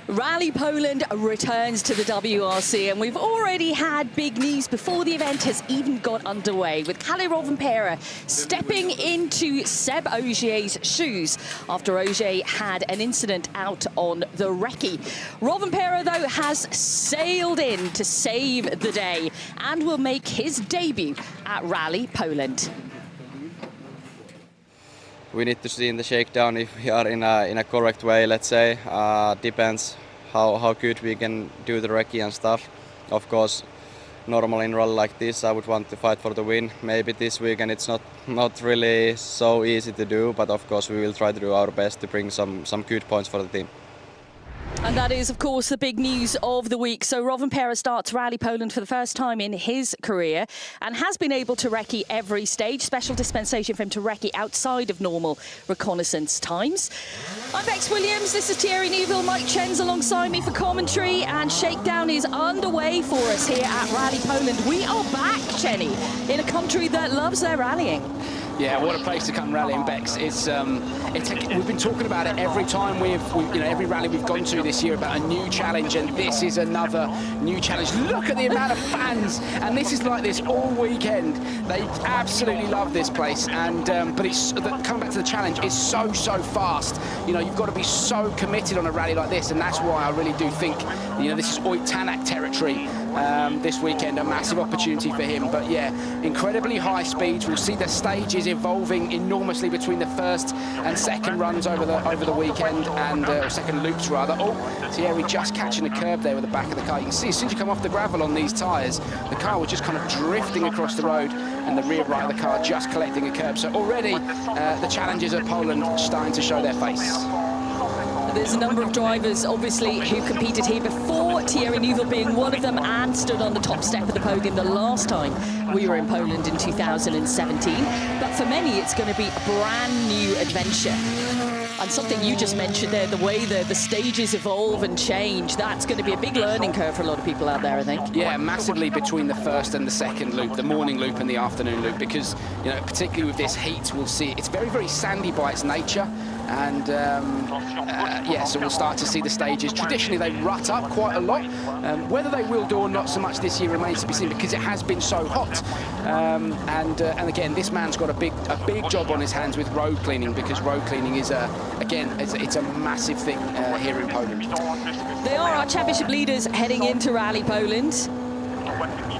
Rally Poland returns to the WRC, and we've already had big news before the event has even got underway, with Katsuta and Rovanperä stepping into Seb Ogier's shoes after Ogier had an incident out on the recce. Rovanperä, though, has sailed in to save the day and will make his debut at Rally Poland. We need to see in the shakedown if we are in a correct way, let's say. Depends how good we can do the recce and stuff. Of course, normally in rally like this, I would want to fight for the win. Maybe this weekend it's not really so easy to do, but of course we will try to do our best to bring some good points for the team. And that is, of course, the big news of the week. So Rovanperä starts Rally Poland for the first time in his career and has been able to recce every stage. Special dispensation for him to recce outside of normal reconnaissance times. I'm Bex Williams, this is Thierry Neuville, Mike Chen's alongside me for commentary, and Shakedown is underway for us here at Rally Poland. We are back, Chenny, in a country that loves their rallying. Yeah, what a place to come rallying, Bex. We've been talking about it every time every rally we've gone to this year about a new challenge, and this is another new challenge. Look at the amount of fans, and this is like this all weekend. They absolutely love this place, and but coming back to the challenge, it's so fast. You've got to be so committed on a rally like this, and that's why I really do think this is Tänak territory. This weekend, a massive opportunity for him. But yeah, incredibly high speeds. We'll see the stages evolving enormously between the first and second runs over the weekend, and second loops rather. Oh, Thierry just catching the curb there with the back of the car. You can see as soon as you come off the gravel on these tyres, the car was just kind of drifting across the road, and the rear right of the car just collecting a curb. So already the challenges of Poland starting to show their face. There's a number of drivers, obviously, who competed here before, Thierry Neuville being one of them, and stood on the top step of the podium the last time we were in Poland in 2017. But for many, it's going to be a brand new adventure. And something you just mentioned there, the way the stages evolve and change, that's going to be a big learning curve for a lot of people out there, I think. Yeah, massively between the first and the second loop, the morning loop and the afternoon loop, because, particularly with this heat, we'll see it's very, very sandy by its nature. And yeah, so we'll start to see the stages. Traditionally, they rut up quite a lot. Whether they will do or not so much this year remains to be seen, because it has been so hot. And again, this man's got a big job on his hands with road cleaning, because road cleaning is it's a massive thing here in Poland. They are our championship leaders heading into Rally Poland.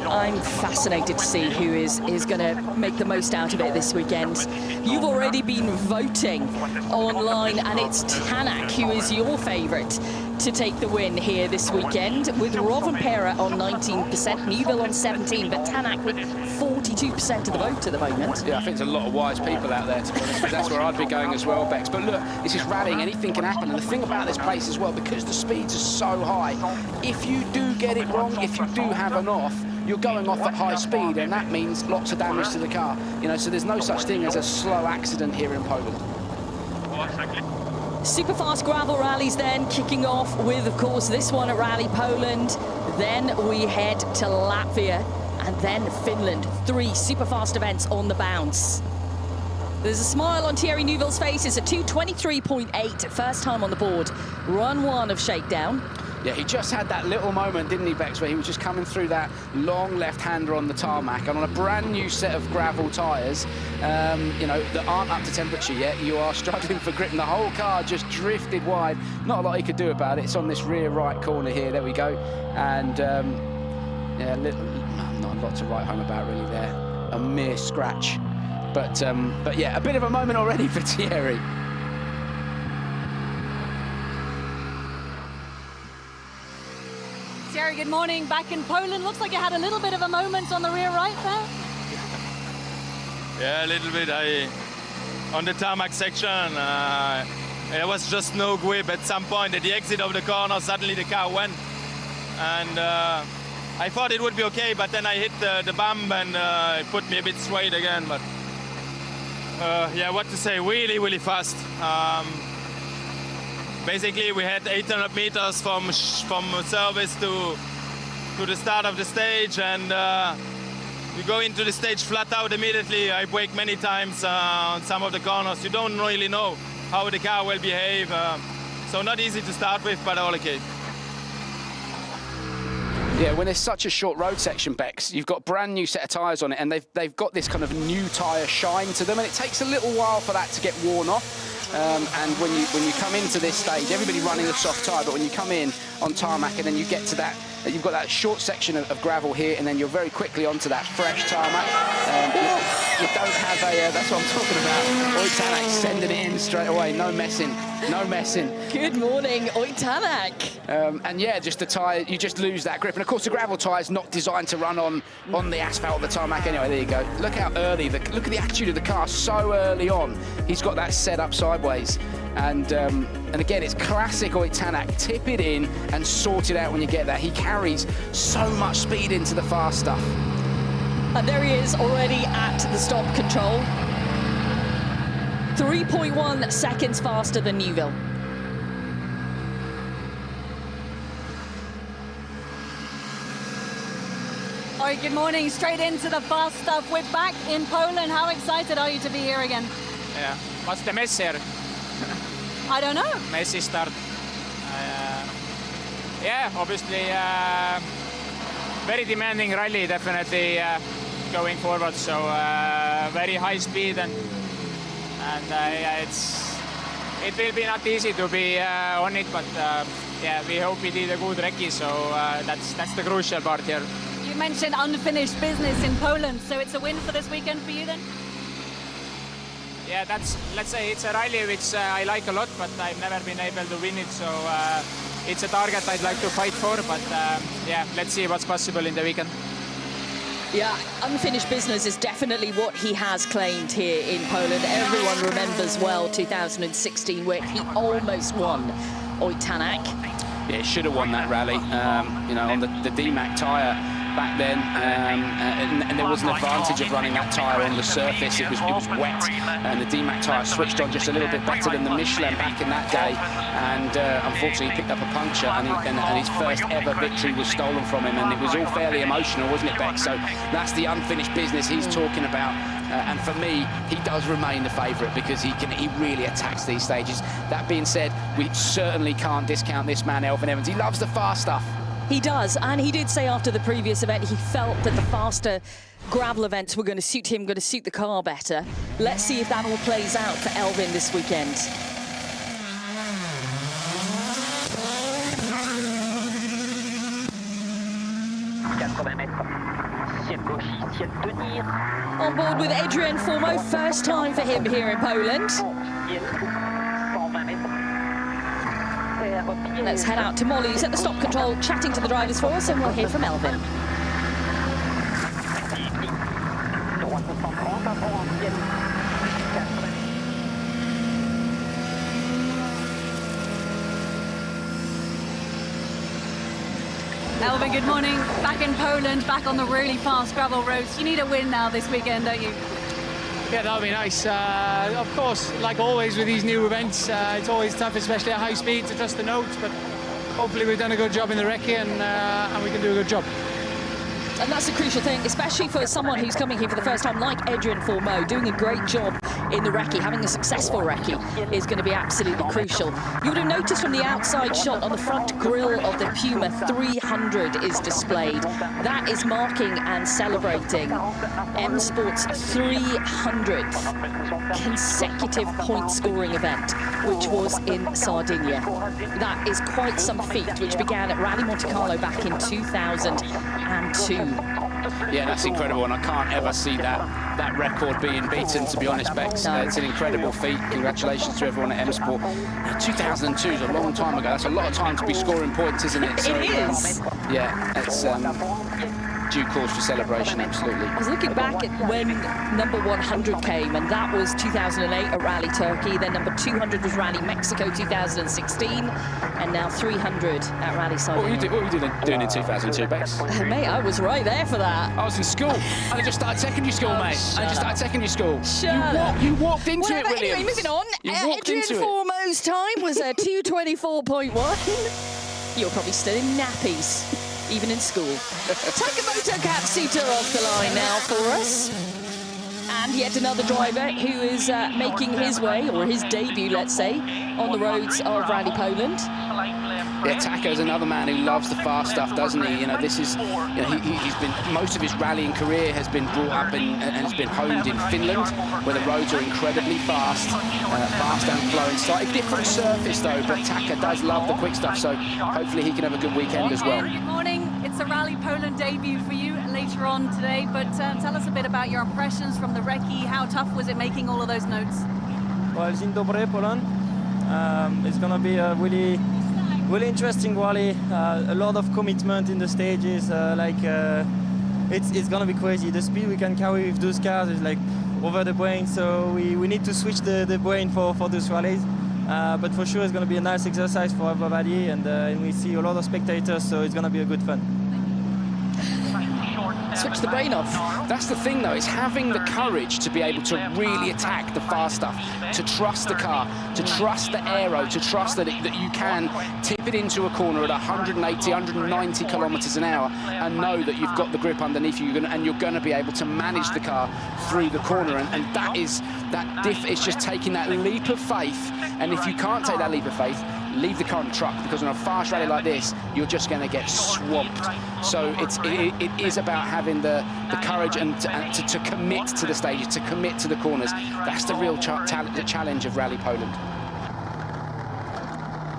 I'm fascinated to see who is going to make the most out of it this weekend. You've already been voting online, and it's Tänak who is your favourite to take the win here this weekend, with Rovanperä on 19%, Neuville on 17%, but Tänak with 42% of the vote at the moment. Yeah, I think there's a lot of wise people out there, to be honest, because that's where I'd be going as well, Bex. But look, this is rallying, anything can happen. And the thing about this place as well, because the speeds are so high, if you do get it wrong, if you do have an off, you're going off at high speed, and that means lots of damage to the car. So there's no such thing as a slow accident here in Poland. Super fast gravel rallies then kicking off with, of course, this one at Rally Poland. Then we head to Latvia and then Finland. 3 super fast events on the bounce. There's a smile on Thierry Neuville's face. It's a 2:23.8, first time on the board. Run 1 of Shakedown. Yeah, he just had that little moment, didn't he, Bex, where he was just coming through that long left-hander on the tarmac, and on a brand new set of gravel tyres, that aren't up to temperature yet. You are struggling for grip, and the whole car just drifted wide. Not a lot he could do about it. It's on this rear right corner here. There we go. And yeah, not a lot to write home about really there. A mere scratch. But yeah, a bit of a moment already for Thierry. Thierry, good morning. Back in Poland, looks like you had a little bit of a moment on the rear right there. Yeah, a little bit. On the tarmac section, there was just no grip at some point. At the exit of the corner, suddenly the car went. And I thought it would be okay, but then I hit the bump, and it put me a bit straight again. But yeah, what to say, really, really fast. Basically, we had 800 meters from service to the start of the stage, and you go into the stage flat out immediately. I brake many times on some of the corners. You don't really know how the car will behave. So not easy to start with, but all okay. Yeah, when there's such a short road section, Bex, you've got a brand new set of tyres on it, and they've got this kind of new tyre shine to them, and it takes a little while for that to get worn off. And when you come into this stage, everybody running a soft tyre, but when you come in on tarmac and then you get to that, you've got that short section of gravel here, and then you're very quickly onto that fresh tarmac. You don't have a, that's what I'm talking about. Oit Tänak sending it in straight away, no messing, no messing. Good morning, Oit Tänak. And yeah, just the tyre, you just lose that grip. And of course, the gravel tyre is not designed to run on the asphalt, the tarmac. Anyway, there you go. Look how early, look at the attitude of the car so early on. He's got that set up sideways. And again, it's classic Oit Tänak. Tip it in and sort it out when you get there. He carries so much speed into the fast stuff. And there he is already at the stop control. 3.1 seconds faster than Newville. All right, good morning. Straight into the fast stuff. We're back in Poland. How excited are you to be here again? Yeah. What's the mess here? I don't know. Messy start. Yeah, obviously very demanding rally, definitely going forward. So very high speed and yeah, it will be not easy to be on it, but yeah, we hope we did a good recce. So that's the crucial part here. You mentioned unfinished business in Poland, so it's a win for this weekend for you then? Yeah, let's say it's a rally which I like a lot, but I've never been able to win it, so it's a target I'd like to fight for, but yeah, let's see what's possible in the weekend. Yeah, unfinished business is definitely what he has claimed here in Poland. Everyone remembers well 2016, where he almost won, Oit Tänak. Yeah, should have won that rally, you know, on the DMAC tyre back then, and there was an advantage of running that tyre on the surface. It was wet, and the DMAC tyre switched on just a little bit better than the Michelin back in that day, and unfortunately he picked up a puncture, and his first ever victory was stolen from him, and it was all fairly emotional, wasn't it, Beck? So that's the unfinished business he's talking about, and for me, he does remain the favourite because he really attacks these stages. That being said, we certainly can't discount this man, Elfyn Evans. He loves the fast stuff. He does, and he did say after the previous event he felt that the faster gravel events were going to suit him, going to suit the car better. Let's see if that all plays out for Elfyn this weekend. On board with Adrian Formeau, first time for him here in Poland. Let's head out to Molly, who's at the stop control, chatting to the drivers for us, and we'll hear from Elfyn. Elfyn, good morning. Back in Poland, back on the really fast gravel roads. You need a win now this weekend, don't you? Yeah, that would be nice. Of course, like always with these new events, it's always tough, especially at high speed, to trust the notes, but hopefully we've done a good job in the recce, and we can do a good job. And that's the crucial thing, especially for someone who's coming here for the first time, like Adrian Formeau, doing a great job in the recce. Having a successful recce is going to be absolutely crucial. You would have noticed from the outside shot on the front grille of the Puma, 300 is displayed. That is marking and celebrating M Sport's 300th consecutive point-scoring event, which was in Sardinia. That is quite some feat, which began at Rally Monte Carlo back in 2002. Yeah, that's incredible, and I can't ever see that record being beaten, to be honest, Bex. No. It's an incredible feat. Congratulations to everyone at M Sport. 2002 is a long time ago. That's a lot of time to be scoring points, isn't it? So, It is. Yeah, it's due cause for celebration, absolutely. I was looking back at when number 100 came, and that was 2008 at Rally Turkey. Then number 200 was Rally Mexico 2016, and now 300 at Rally Sardinia. What were you doing in 2002, Bex? Mate, I was right there for that. I was in school. I just started secondary school, mate. I just started secondary school. You walked into it, Williams. Anyway, moving on. You walked Adrian into it. Formeau's time was a 2:24.1. You're probably still in nappies, even in school. Takamoto Katsuta off the line now for us. And yet another driver who is making his way, or his debut, let's say, on the roads of Rally Poland. Yeah, Taka's another man who loves the fast stuff, doesn't he? You know, this is, you know, he's been, most of his rallying career has been brought up and has been honed in Finland, where the roads are incredibly fast, fast and flowing. Slightly different surface though, but Taka does love the quick stuff, so hopefully he can have a good weekend as well. Good morning. It's a Rally Poland debut for you later on today, but tell us a bit about your impressions from the recce. How tough was it making all of those notes? Well, dzień dobry, Poland. It's going to be a really interesting rally. A lot of commitment in the stages. It's going to be crazy. The speed we can carry with those cars is like over the brain. So we need to switch the brain for those rallies. But for sure, it's going to be a nice exercise for everybody, and we see a lot of spectators. So it's going to be a good fun. Switch the brain off. That's the thing though, is having the courage to be able to really attack the fast stuff, to trust the car, to trust the aero, to trust that you can tip it into a corner at 180, 190 kilometers an hour and know that you've got the grip underneath you and you're going to be able to manage the car through the corner. And that is just taking that leap of faith. And if you can't take that leap of faith, leave the car on the truck, because on a fast rally like this, you're just going to get swamped. So it is about having the courage and to commit to the stages, to commit to the corners. That's the real challenge of Rally Poland.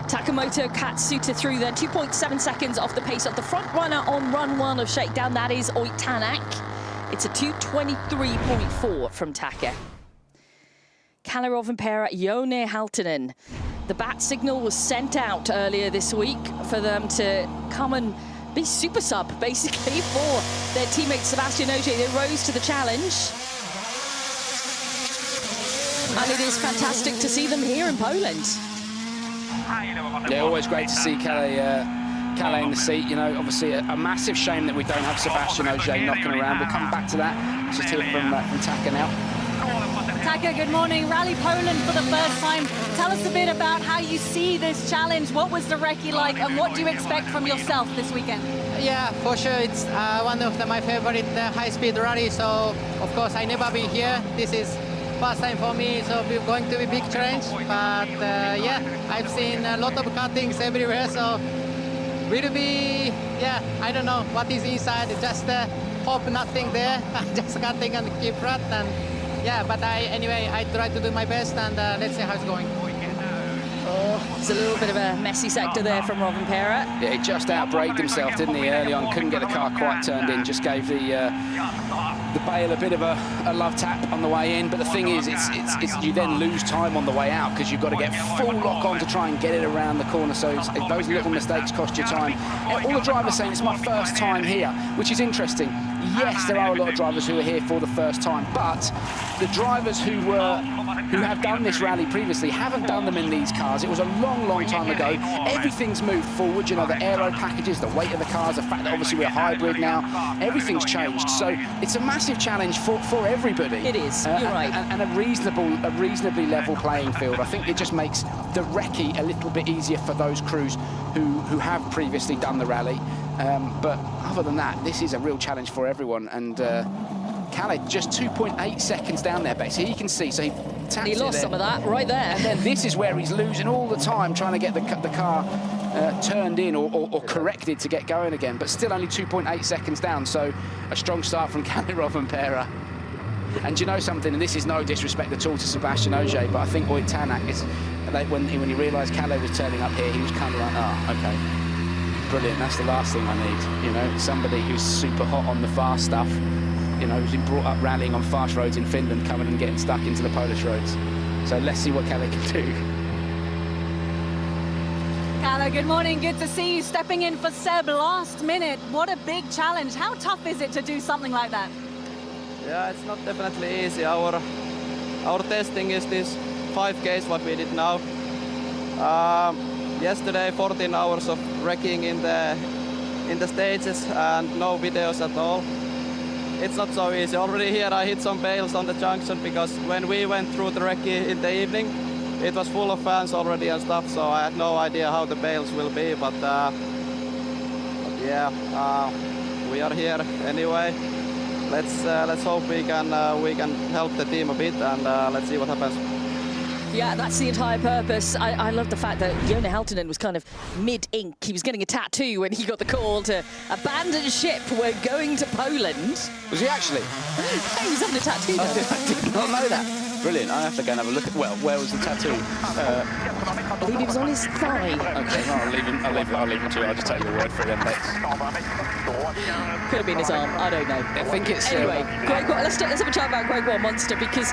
Takamoto Katsuta through then, 2.7 seconds off the pace of the front runner on run one of Shakedown, that is Tänak. It's a 2:23.4 from Taka. Katsuta and Rovanperä, Jouni Halttunen. The bat signal was sent out earlier this week for them to come and be super sub, basically, for their teammate Sebastian Ogier. They rose to the challenge. And it is fantastic to see them here in Poland. Yeah, always great to see Kalle in the seat. You know, obviously a massive shame that we don't have Sebastian Ogier knocking around. We'll come back to that. Let's just hear from Taka now. Taka, good morning. Rally Poland for the first time. Tell us a bit about how you see this challenge. What was the recce like, and what do you expect from yourself this weekend? Yeah, for sure. It's one of my favorite high-speed rallies. So, of course, I never been here. This is first time for me, so it's going to be big challenge. But yeah, I've seen a lot of cuttings everywhere. So, will be, yeah, I don't know what is inside. Just hope nothing there. Just cutting and keep flat. And yeah, but anyway, I try to do my best, and let's see how it's going. Oh, it's a little bit of a messy sector there from Rovanperä. Yeah, he just outbraked himself, didn't he, early on? Couldn't get the car quite turned in, just gave the bail a bit of a love tap on the way in. But the thing is, it's you then lose time on the way out, because you've got to get full lock on to try and get it around the corner. So those little mistakes cost you time. All the drivers saying it's my first time here, which is interesting. Yes, there are a lot of drivers who are here for the first time, but the drivers who have done this rally previously haven't done them in these cars. It was a long, long time ago. Everything's moved forward, you know, the aero packages, the weight of the cars, the fact that obviously we're hybrid now, everything's changed. So it's a massive challenge for everybody. It is, you're right. And a reasonably level playing field. I think it just makes the recce a little bit easier for those crews who have previously done the rally. But other than that, this is a real challenge for everyone. And Kalle just 2.8 seconds down there, basically. You can see, so he lost some of that right there. And then this is where he's losing all the time, trying to get the car turned in or corrected to get going again. But still only 2.8 seconds down, so a strong start from Katsuta and Rovanperä. And you know something, and this is no disrespect at all to Sebastian Ogier, but I think Tänak is, when he realised Kalle was turning up here, he was kind of like, oh, okay. Brilliant, that's the last thing I need, you know, somebody who's super hot on the fast stuff, you know, who's been brought up rallying on fast roads in Finland, coming and getting stuck into the Polish roads. So let's see what Kalle can do. Kalle, good morning, good to see you stepping in for Seb last minute. What a big challenge. How tough is it to do something like that? Yeah, it's not definitely easy. Our testing is this 5Ks, what we did now. Yesterday, 14 hours of wrecking in the stages and no videos at all. It's not so easy. Already here I hit some bales on the junction, because when we went through the recce in the evening, it was full of fans already and stuff, so I had no idea how the bales will be. But yeah, we are here anyway. Let's hope we can help the team a bit, and let's see what happens. Yeah, that's the entire purpose. I love the fact that Joona Helttunen was kind of mid-ink. He was getting a tattoo when he got the call to abandon ship. We're going to Poland. Was he actually? He was having a tattoo. I did not know that. Brilliant. I have to go and have a look at. Well, where was the tattoo? I believe it was on his thigh. Okay, no, I'll leave him to it. I'll just take your word for it then, Bex. Could have been his arm. I don't know. I think it's. Anyway, let's have a chat about Gregoire Munster, because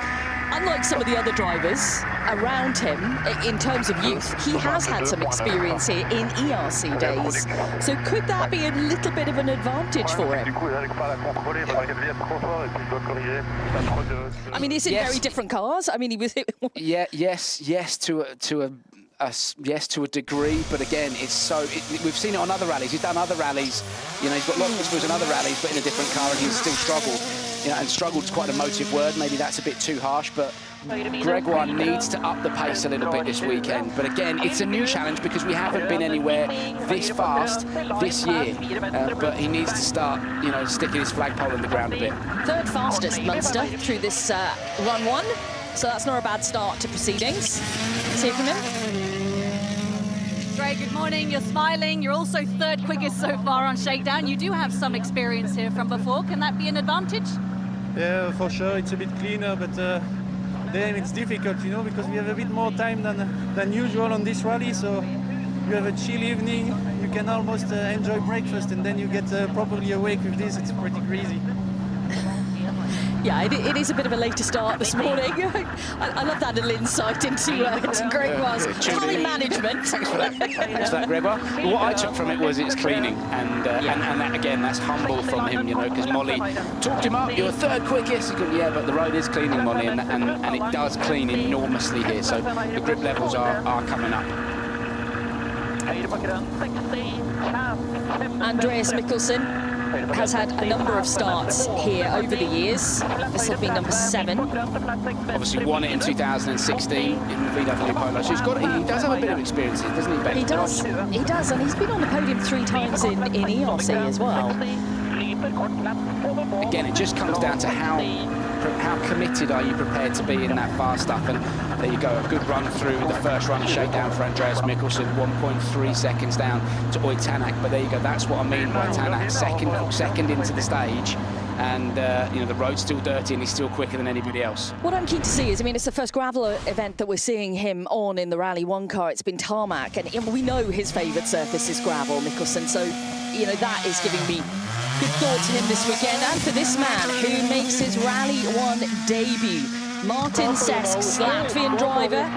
unlike some of the other drivers around him, in terms of youth, he has had some experience here in ERC days. So could that be a little bit of an advantage for him? I mean, is it very different cars? I mean, he was. yes to a degree, but again, it's so. We've seen it on other rallies. He's done other rallies. You know, he's got lots of experience in other rallies, but in a different car, and he's still struggled. You know, and struggled's quite a emotive word. Maybe that's a bit too harsh, but Gregoire needs to up the pace a little bit this weekend. But again, it's a new challenge because we haven't been anywhere this fast this year. But he needs to start, you know, sticking his flagpole in the ground a bit. Third fastest Munster through this run one. So that's not a bad start to proceedings. Let's hear from him. Greg, good morning. You're smiling. You're also third quickest so far on Shakedown. You do have some experience here from before. Can that be an advantage? Yeah, for sure. It's a bit cleaner, but then it's difficult, you know, because we have a bit more time than usual on this rally. So you have a chill evening. You can almost enjoy breakfast, and then you get properly awake with this. It's pretty crazy. Yeah, it is a bit of a later start this morning. I love that little insight into Gregoire's time management. Thanks for that. Thanks for that, Gregoire. What I took from it was it's cleaning, and that, again, that's humble from him, you know, because Molly talked him up. You're third quickest. He goes, yeah, but the road is cleaning, Molly, and it does clean enormously here. So the grip levels are coming up. Andreas Mikkelsen has had a number of starts here over the years. This will be number 7. Obviously won it in 2016 in the VW Polo. So he does have a bit of experience here, doesn't he, Ben? He does, and he's been on the podium 3 times in ERC as well. Again, it just comes down to how committed are you prepared to be in that fast stuff. And there you go, a good run through the first run of Shakedown for Andreas Mikkelsen, 1.3 seconds down to Tänak. But there you go, that's what I mean by Tänak, second into the stage. And, you know, the road's still dirty and he's still quicker than anybody else. What I'm keen to see is, I mean, it's the first gravel event that we're seeing him on in the Rally 1 car. It's been tarmac, and we know his favourite surface is gravel, Mikkelsen. So, you know, that is giving me good thoughts for him this weekend. And for this man who makes his Rally 1 debut, Martin Sesks, Latvian driver,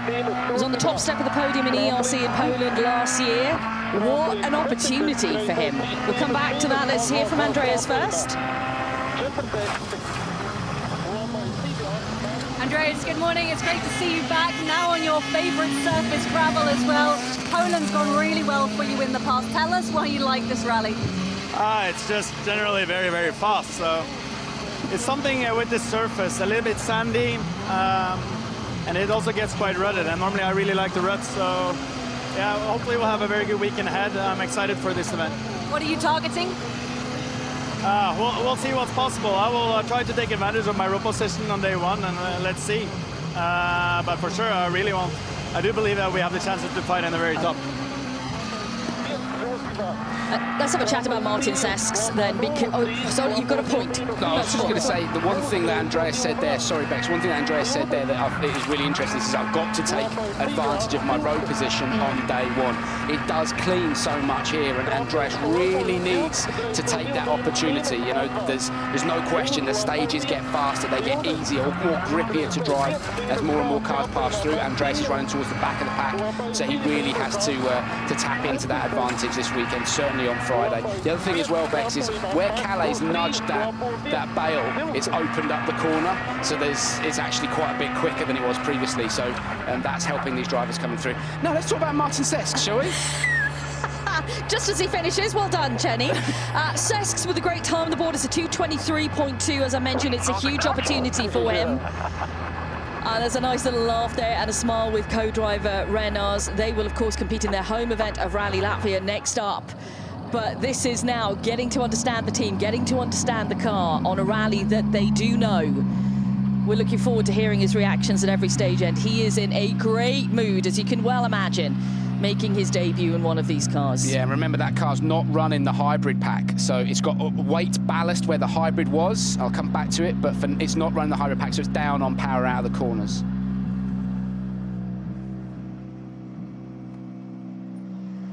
was on the top step of the podium in ERC in Poland last year. What an opportunity for him. We'll come back to that. Let's hear from Andreas first. Andreas, good morning. It's great to see you back now on your favourite surface, gravel as well. Poland's gone really well for you in the past. Tell us why you like this rally. It's just generally very, very fast. So it's something with this surface, a little bit sandy, and it also gets quite rutted. And normally I really like the ruts. So yeah, hopefully we'll have a very good weekend ahead. I'm excited for this event. What are you targeting? We'll see what's possible. I will try to take advantage of my row position on day 1, and let's see. But for sure, I do believe that we have the chances to fight in the very top. Let's have a chat about Martin Sesks then. Sorry, you've got a point. No, I was just going to say, the one thing that Andreas said there, sorry Bex, one thing that Andreas said there that is really interesting is I've got to take advantage of my road position on day 1. It does clean so much here, and Andreas really needs to take that opportunity. You know, there's no question the stages get faster, they get easier, more grippier to drive as more and more cars pass through. Andreas is running towards the back of the pack, so he really has to tap into that advantage this weekend, certainly on Friday. The other thing as well, Bex, is where Calais nudged that bail, it's opened up the corner, so it's actually quite a bit quicker than it was previously, so that's helping these drivers coming through. Now let's talk about Martin Sesks, shall we? Just as he finishes, well done, Jenny. Sesks with a great time on the board. It's a 2:23.2, as I mentioned. It's a huge opportunity for him. There's a nice little laugh there and a smile with co-driver Renars. They will, of course, compete in their home event of Rally Latvia next up. But this is now getting to understand the team, getting to understand the car on a rally that they do know. We're looking forward to hearing his reactions at every stage end. He is in a great mood, as you can well imagine, making his debut in one of these cars. Yeah, and remember that car's not running the hybrid pack, so it's got weight ballast where the hybrid was. I'll come back to it, but it's not running the hybrid pack, so it's down on power out of the corners.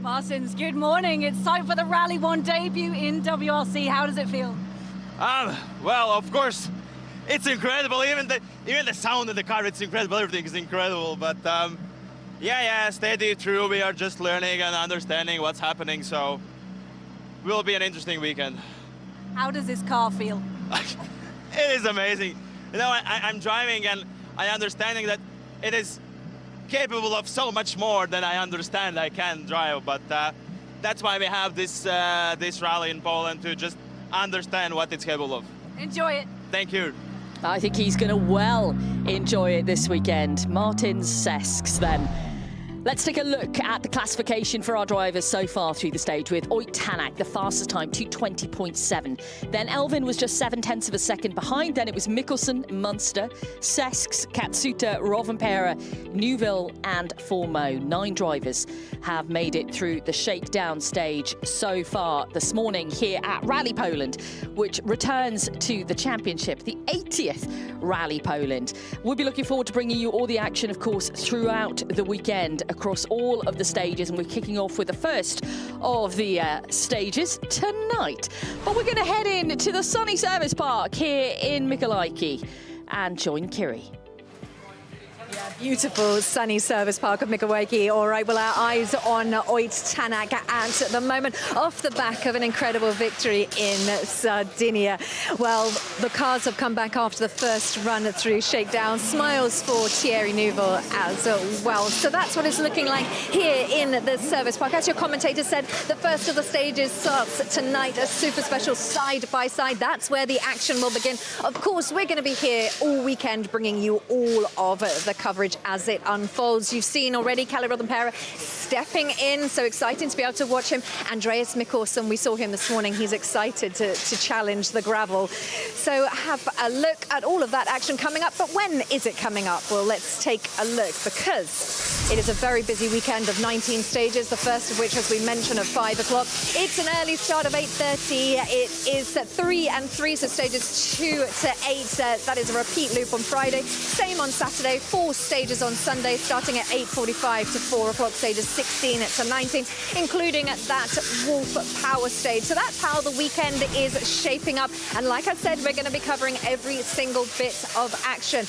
Martins, good morning. It's time for the Rally 1 debut in WRC. How does it feel? Well, of course, it's incredible. Even the sound of the car, it's incredible. Everything is incredible. But yeah, steady through. We are just learning and understanding what's happening. So it will be an interesting weekend. How does this car feel? It is amazing. You know, I'm driving and I'm understanding that it is capable of so much more than I understand I can drive. But that's why we have this rally in Poland, to just understand what it's capable of. Enjoy it. Thank you. I think he's going to well enjoy it this weekend. Martin Sesks then. Let's take a look at the classification for our drivers so far through the stage, with Tänak, the fastest time, 2:20.7. Then Elvin was just 0.7 of a second behind. Then it was Mikkelsen, Munster, Sesks, Katsuta, Rovanperä, Neuville and Formeau. 9 drivers have made it through the shakedown stage so far this morning here at Rally Poland, which returns to the championship, the 80th Rally Poland. We'll be looking forward to bringing you all the action, of course, throughout the weekend across all of the stages, and we're kicking off with the first of the stages tonight. But we're going to head in to the sunny service park here in Mikkelimäki and join Kiri. Beautiful sunny service park of Mikkelimäki. All right, well, our eyes on Tänak at the moment, off the back of an incredible victory in Sardinia. Well, the cars have come back after the first run through shakedown. Smiles for Thierry Neuville as well. So that's what it's looking like here in the service park. As your commentator said, the first of the stages starts tonight, a super special side-by-side. That's where the action will begin. Of course, we're going to be here all weekend bringing you all of the coverage as it unfolds. You've seen already Kalle Rovanperä stepping in, so exciting to be able to watch him. Andreas Mikkelsen, we saw him this morning. He's excited to challenge the gravel. So have a look at all of that action coming up. But when is it coming up? Well, let's take a look, because it is a very busy weekend of 19 stages, the first of which, as we mentioned, at 5 o'clock. It's an early start of 8:30. It is 3 and 3, so stages 2 to 8. That is a repeat loop on Friday. Same on Saturday. 4 stages on Sunday, starting at 8:45 to 4 o'clock, stages 16 to 19, including that Wolf Power stage. So that's how the weekend is shaping up. And like I said, we're going to be covering every single bit of action.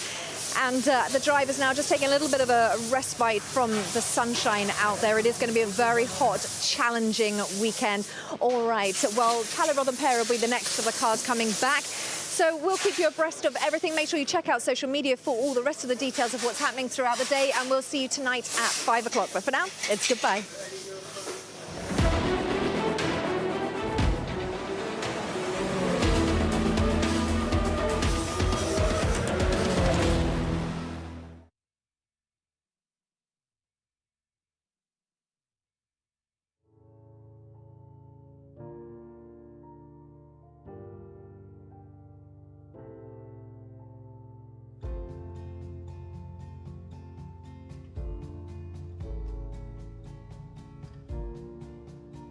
And the drivers now just taking a little bit of a respite from the sunshine out there. It is going to be a very hot, challenging weekend. All right, well, Kalle Rovanperä will be the next of the cars coming back. So we'll keep you abreast of everything. Make sure you check out social media for all the rest of the details of what's happening throughout the day. And we'll see you tonight at 5 o'clock. But for now, it's goodbye.